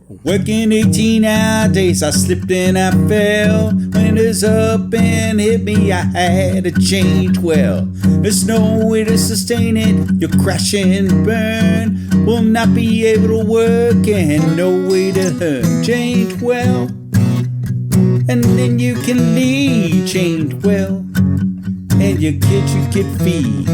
Working 18-hour days, I slipped and I fell. Winter's up and hit me, I had to change well. There's no way to sustain it, you'll crash and burn. Will not be able to work and no way to earn. Change well, and then you can leave. Change well, and your kids you can feed.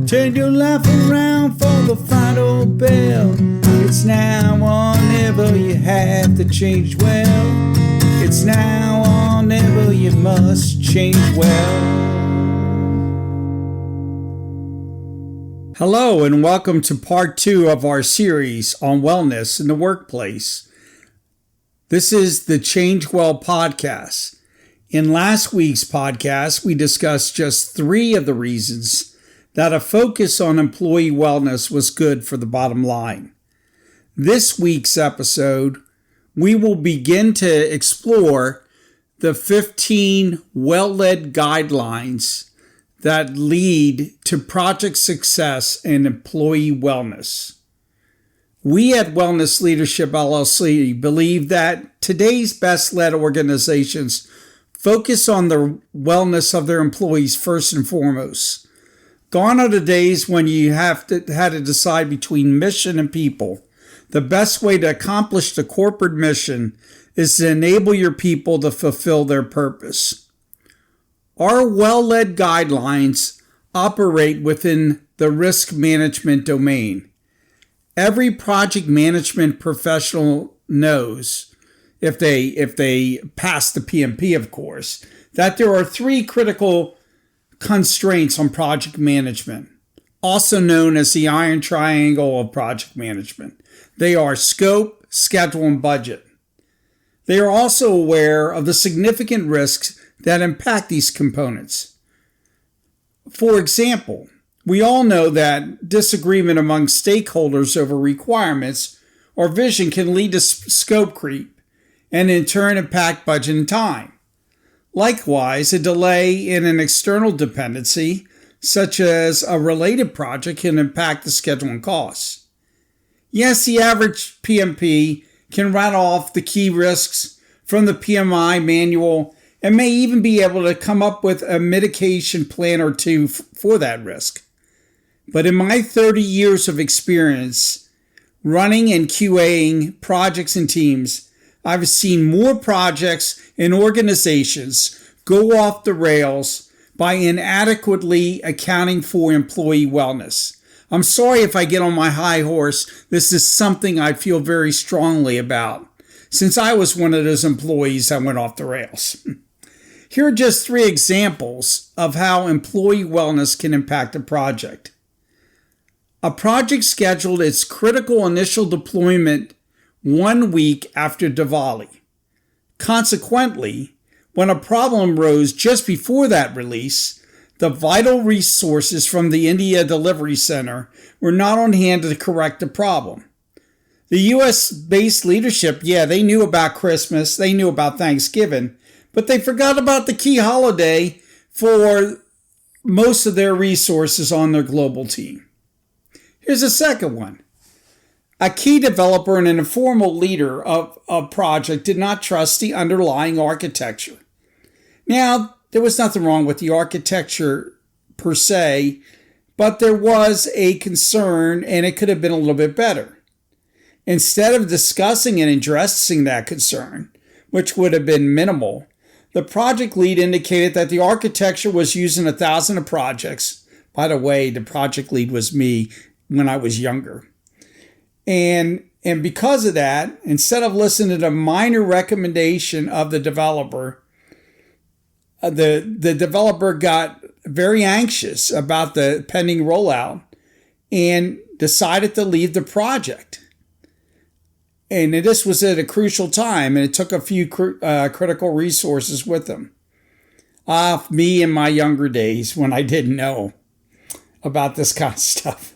Turn your life around for the final bell. It's now or never, you have to change well. It's now or never, you must change well. Hello and welcome to part 2 of our series on wellness in the workplace. This is the Change Well podcast. In last week's podcast, we discussed just 3 of the reasons that a focus on employee wellness was good for the bottom line. This week's episode, we will begin to explore the 15 well-led guidelines that lead to project success and employee wellness. We at Wellness Leadership LLC believe that today's best-led organizations focus on the wellness of their employees first and foremost. Gone are the days when you had to decide between mission and people. The best way to accomplish the corporate mission is to enable your people to fulfill their purpose. Our well-led guidelines operate within the risk management domain. Every project management professional knows, if they pass the PMP, of course, that there are 3 critical constraints on project management, also known as the iron triangle of project management. They are scope, schedule, and budget. They are also aware of the significant risks that impact these components. For example, we all know that disagreement among stakeholders over requirements or vision can lead to scope creep and in turn impact budget and time. Likewise, a delay in an external dependency, such as a related project, can impact the schedule and costs. Yes, the average PMP can rattle off the key risks from the PMI manual and may even be able to come up with a mitigation plan or 2 for that risk. But in my 30 years of experience running and QAing projects and teams, I've seen more projects and organizations go off the rails by inadequately accounting for employee wellness. I'm sorry if I get on my high horse. This is something I feel very strongly about, since I was one of those employees that went off the rails. Here are just 3 examples of how employee wellness can impact a project. A project scheduled its critical initial deployment 1 week after Diwali. Consequently, when a problem arose just before that release, the vital resources from the India Delivery Center were not on hand to correct the problem. The US-based leadership, they knew about Christmas, they knew about Thanksgiving, but they forgot about the key holiday for most of their resources on their global team. Here's a second one. A key developer and an informal leader of a project did not trust the underlying architecture. Now, there was nothing wrong with the architecture per se, but there was a concern and it could have been a little bit better. Instead of discussing and addressing that concern, which would have been minimal, the project lead indicated that the architecture was used in 1,000 of projects. By the way, the project lead was me when I was younger. And because of that, instead of listening to the minor recommendation of the developer, the developer got very anxious about the pending rollout and decided to leave the project. And this was at a crucial time, and it took a few critical resources with them. Me in my younger days when I didn't know about this kind of stuff.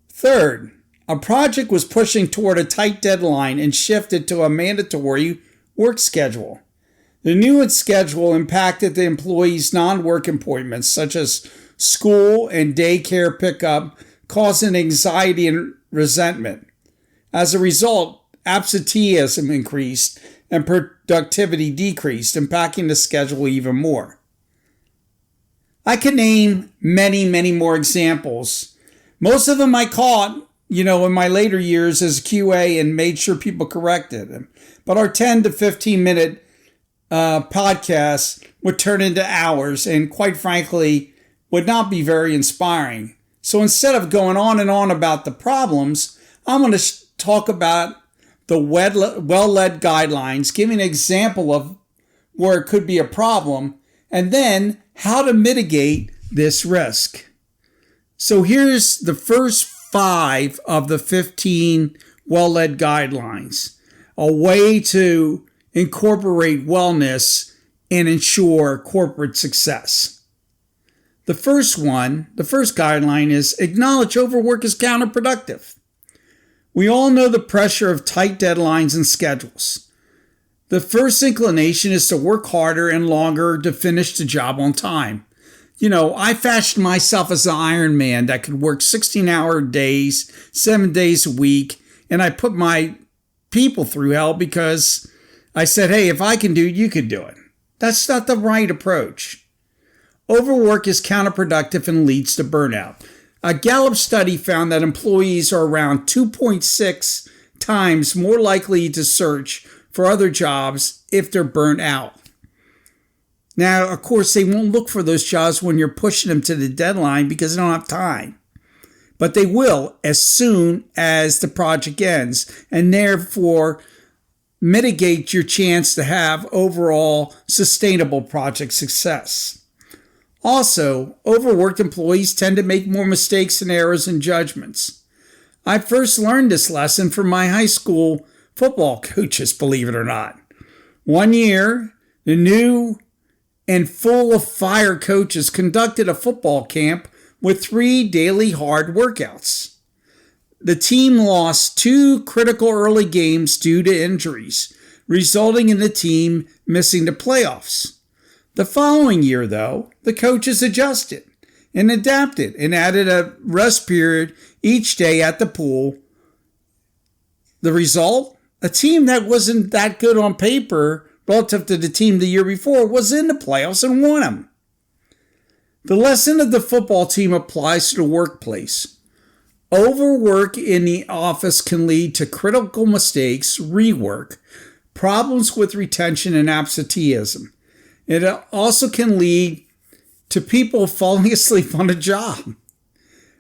Third, a project was pushing toward a tight deadline and shifted to a mandatory work schedule. The new schedule impacted the employees' non-work appointments, such as school and daycare pickup, causing anxiety and resentment. As a result, absenteeism increased and productivity decreased, impacting the schedule even more. I could name many, many more examples. Most of them I caught, in my later years as QA and made sure people corrected them. But our 10 to 15 minute podcasts would turn into hours and quite frankly would not be very inspiring. So instead of going on and on about the problems, I'm going to talk about the well-led guidelines, giving an example of where it could be a problem, and then how to mitigate this risk. So here's the first 5 of the 15 well-led guidelines, a way to incorporate wellness and ensure corporate success. The first guideline is acknowledge overwork is counterproductive. We all know the pressure of tight deadlines and schedules. The first inclination is to work harder and longer to finish the job on time. I fashioned myself as an Iron Man that could work 16-hour days, 7 days a week, and I put my people through hell because I said, hey, if I can do it, you can do it. That's not the right approach. Overwork is counterproductive and leads to burnout. A Gallup study found that employees are around 2.6 times more likely to search for other jobs if they're burnt out. Now, of course, they won't look for those jobs when you're pushing them to the deadline because they don't have time. But they will as soon as the project ends, and therefore mitigate your chance to have overall sustainable project success. Also, overworked employees tend to make more mistakes and errors in judgments. I first learned this lesson from my high school football coaches, believe it or not. One year, the new and full of fire coaches conducted a football camp with 3 daily hard workouts. The team lost 2 critical early games due to injuries, resulting in the team missing the playoffs. The following year, though, the coaches adjusted and adapted and added a rest period each day at the pool. The result? A team that wasn't that good on paper relative to the team the year before was in the playoffs and won them. The lesson of the football team applies to the workplace. Overwork in the office can lead to critical mistakes, rework, problems with retention, and absenteeism. It also can lead to people falling asleep on the job.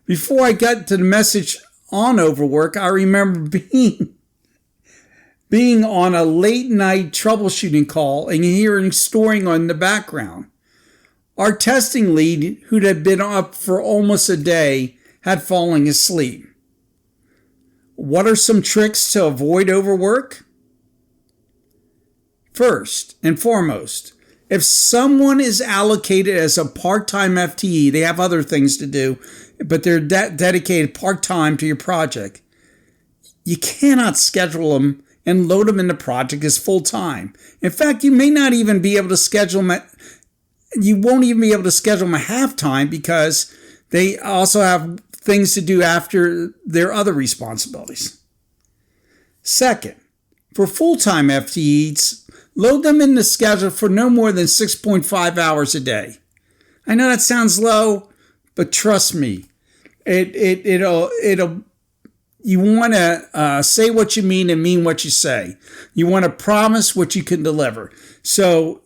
Before I got to the message on overwork, I remember being on a late night troubleshooting call and hearing snoring on the background. Our testing lead, who'd had been up for almost a day, had fallen asleep. What are some tricks to avoid overwork? First and foremost, if someone is allocated as a part-time FTE, they have other things to do, but they're dedicated part-time to your project. You cannot schedule them and load them in the project as full-time. In fact, you may not even be able to schedule them. You won't even be able to schedule them at half-time because they also have things to do after their other responsibilities. Second, for full-time FTEs, load them in the schedule for no more than 6.5 hours a day. I know that sounds low, but trust me, it'll. You want to say what you mean and mean what you say. You want to promise what you can deliver. So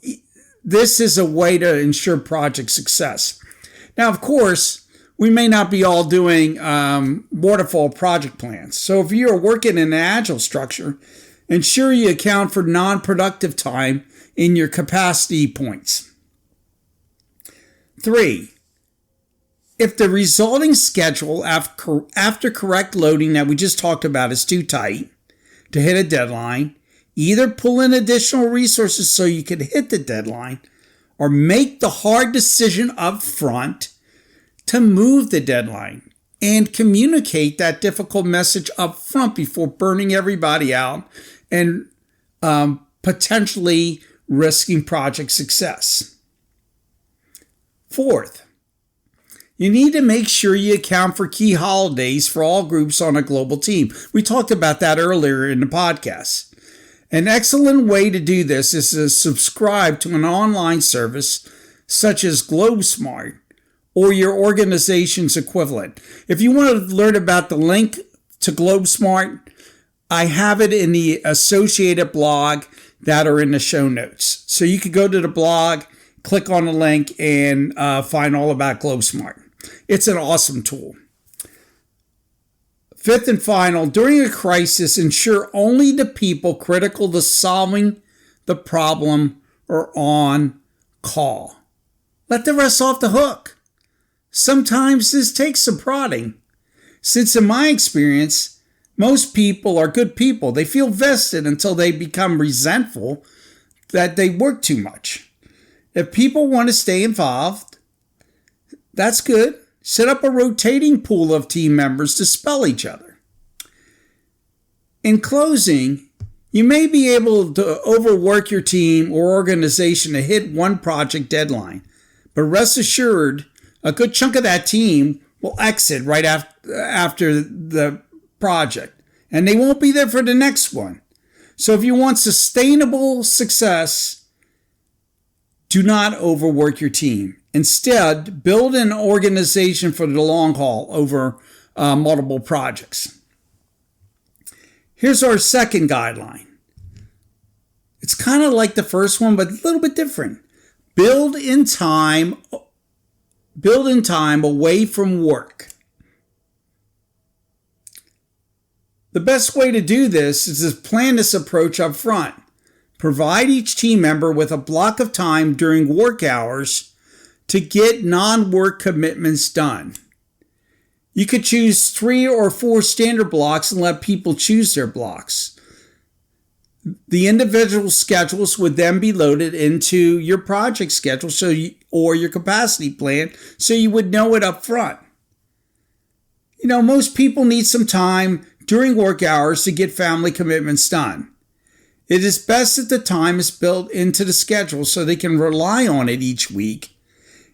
this is a way to ensure project success. Now, of course, we may not be all doing waterfall project plans. So if you're working in an agile structure, ensure you account for non-productive time in your capacity points. 3, if the resulting schedule after correct loading that we just talked about is too tight to hit a deadline, either pull in additional resources so you can hit the deadline or make the hard decision up front to move the deadline and communicate that difficult message up front before burning everybody out and potentially risking project success. Fourth, You need to make sure you account for key holidays for all groups on a global team. We talked about that earlier in the podcast. An excellent way to do this is to subscribe to an online service such as GlobeSmart or your organization's equivalent. If you want to learn about the link to GlobeSmart, I have it in the associated blog that are in the show notes. So you could go to the blog, click on the link, and find all about GlobeSmart. It's an awesome tool. Fifth and final, during a crisis, ensure only the people critical to solving the problem are on call. Let the rest off the hook. Sometimes this takes some prodding. Since in my experience, most people are good people. They feel vested until they become resentful that they work too much. If people want to stay involved, that's good. Set up a rotating pool of team members to spell each other. In closing, you may be able to overwork your team or organization to hit one project deadline, but rest assured, a good chunk of that team will exit right after the project, and they won't be there for the next one. So if you want sustainable success, do not overwork your team. Instead, build an organization for the long haul over multiple projects. Here's our second guideline. It's kind of like the first one, but a little bit different. Build in time away from work. The best way to do this is to plan this approach up front. Provide each team member with a block of time during work hours to get non-work commitments done. You could choose 3 or 4 standard blocks and let people choose their blocks. The individual schedules would then be loaded into your project schedule or your capacity plan, so you would know it up front. Most people need some time during work hours to get family commitments done. It is best that the time is built into the schedule so they can rely on it each week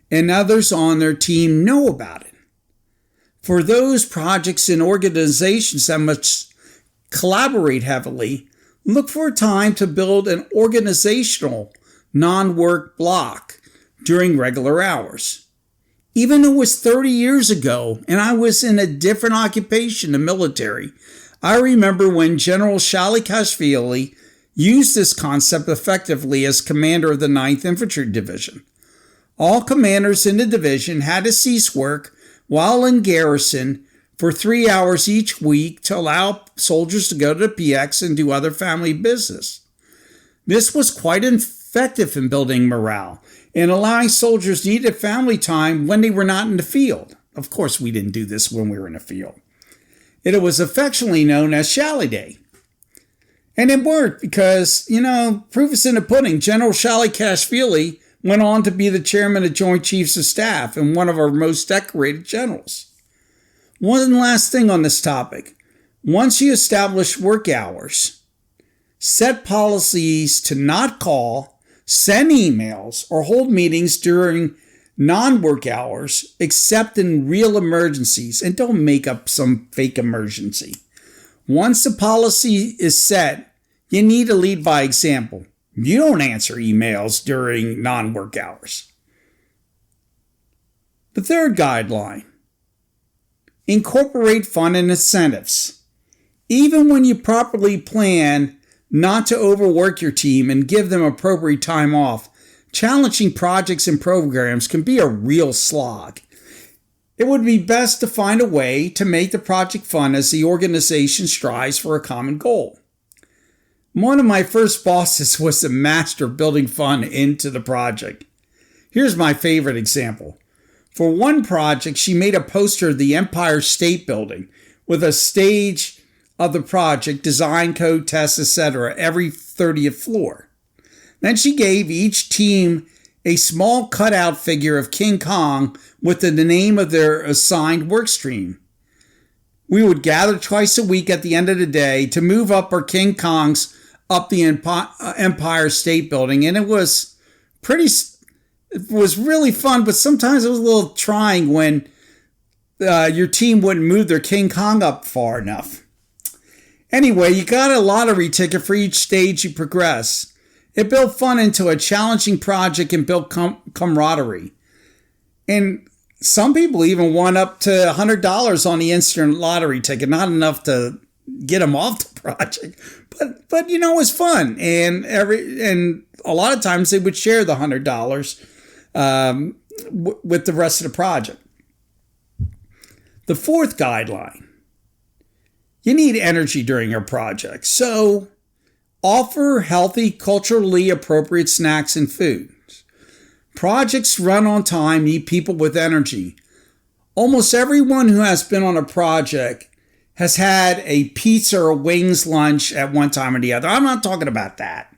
and others on their team know about it. For those projects and organizations that must collaborate heavily, look for a time to build an organizational non-work block during regular hours. Even though it was 30 years ago and I was in a different occupation, the military, I remember when General Shalikashvili used this concept effectively as commander of the 9th Infantry Division. All commanders in the division had to cease work while in garrison for 3 hours each week to allow soldiers to go to the PX and do other family business. This was quite effective in building morale and allowing soldiers needed family time when they were not in the field. Of course, we didn't do this when we were in the field. It was affectionately known as Shally Day. And it worked because, proof is in the pudding. General Shalikashvili went on to be the chairman of Joint Chiefs of Staff and one of our most decorated generals. One last thing on this topic. Once you establish work hours, set policies to not call, send emails, or hold meetings during non-work hours, except in real emergencies, and don't make up some fake emergency. Once the policy is set, you need to lead by example. You don't answer emails during non-work hours. The third guideline. Incorporate fun and incentives. Even when you properly plan not to overwork your team and give them appropriate time off, challenging projects and programs can be a real slog. It would be best to find a way to make the project fun as the organization strives for a common goal. One of my first bosses was the master of building fun into the project. Here's my favorite example. For one project, she made a poster of the Empire State Building with a stage of the project, design, code, tests, etc., every 30th floor. Then she gave each team a small cutout figure of King Kong with the name of their assigned work stream. We would gather twice a week at the end of the day to move up our King Kongs up the Empire State Building, and it was really fun, but sometimes it was a little trying when your team wouldn't move their King Kong up far enough. Anyway, you got a lottery ticket for each stage you progress. It built fun into a challenging project and built camaraderie. And some people even won up to $100 on the instant lottery ticket. Not enough to get them off the project, but it was fun. And a lot of times they would share the $100 with the rest of the project. The fourth guideline: you need energy during your project, so offer healthy, culturally appropriate snacks and foods. Projects run on time need people with energy. Almost everyone who has been on a project has had a pizza or wings lunch at one time or the other. I'm not talking about that.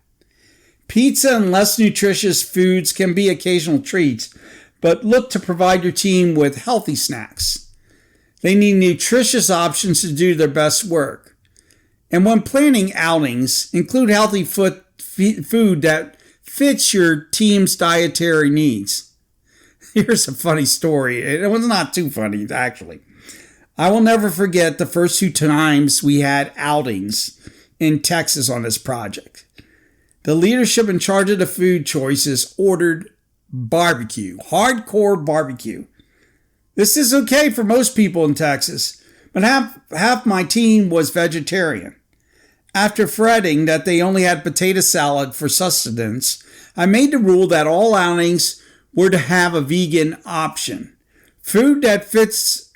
Pizza and less nutritious foods can be occasional treats, but look to provide your team with healthy snacks. They need nutritious options to do their best work. And when planning outings, include healthy food that fits your team's dietary needs. Here's a funny story. It was not too funny, actually. I will never forget the first 2 times we had outings in Texas on this project. The leadership in charge of the food choices ordered barbecue, hardcore barbecue. This is okay for most people in Texas, but half my team was vegetarian. After fretting that they only had potato salad for sustenance, I made the rule that all outings were to have a vegan option. Food that fits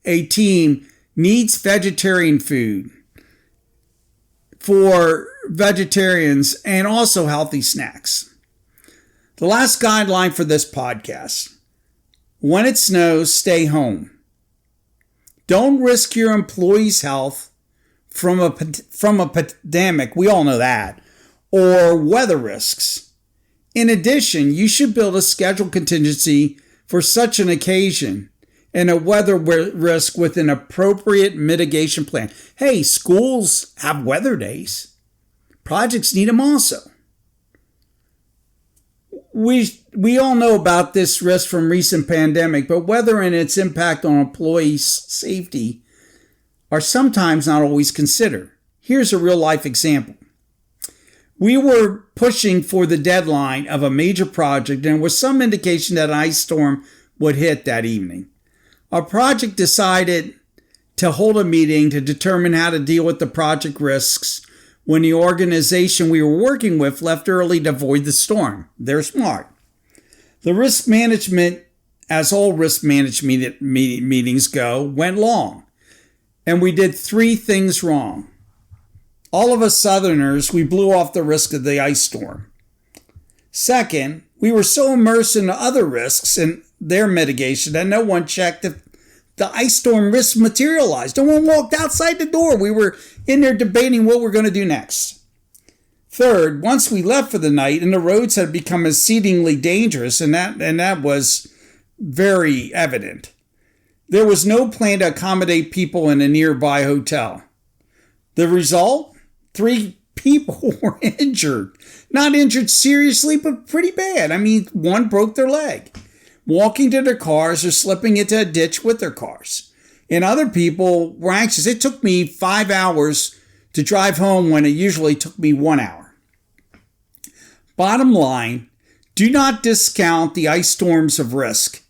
a team needs vegetarian food for vegetarians and also healthy snacks. The last guideline for this podcast: when it snows, stay home. Don't risk your employees' health from a pandemic, we all know that, or weather risks. In addition, you should build a schedule contingency for such an occasion and a weather risk with an appropriate mitigation plan. Hey, schools have weather days. Projects need them also. We all know about this risk from recent pandemic, but weather and its impact on employees' safety are sometimes not always considered. Here's a real life example. We were pushing for the deadline of a major project, and there was some indication that an ice storm would hit that evening. Our project decided to hold a meeting to determine how to deal with the project risks when the organization we were working with left early to avoid the storm. They're smart. The risk management, as all risk management meetings go, went long. And we did 3 things wrong. All of us Southerners, we blew off the risk of the ice storm. Second, we were so immersed in the other risks and their mitigation that no one checked if the ice storm risk materialized. No one walked outside the door. We were in there debating what we're going to do next. Third, once we left for the night and the roads had become exceedingly dangerous, and that was very evident. There was no plan to accommodate people in a nearby hotel. The result? 3 people were injured. Not injured seriously, but pretty bad. I mean, one broke their leg, walking to their cars or slipping into a ditch with their cars. And other people were anxious. It took me 5 hours to drive home when it usually took me 1 hour. Bottom line, do not discount the ice storms of risk.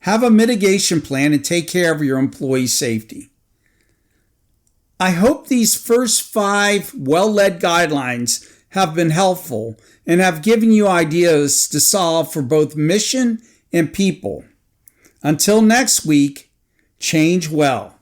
Have a mitigation plan and take care of your employees' safety. I hope these first 5 well-led guidelines have been helpful and have given you ideas to solve for both mission and people. Until next week, change well.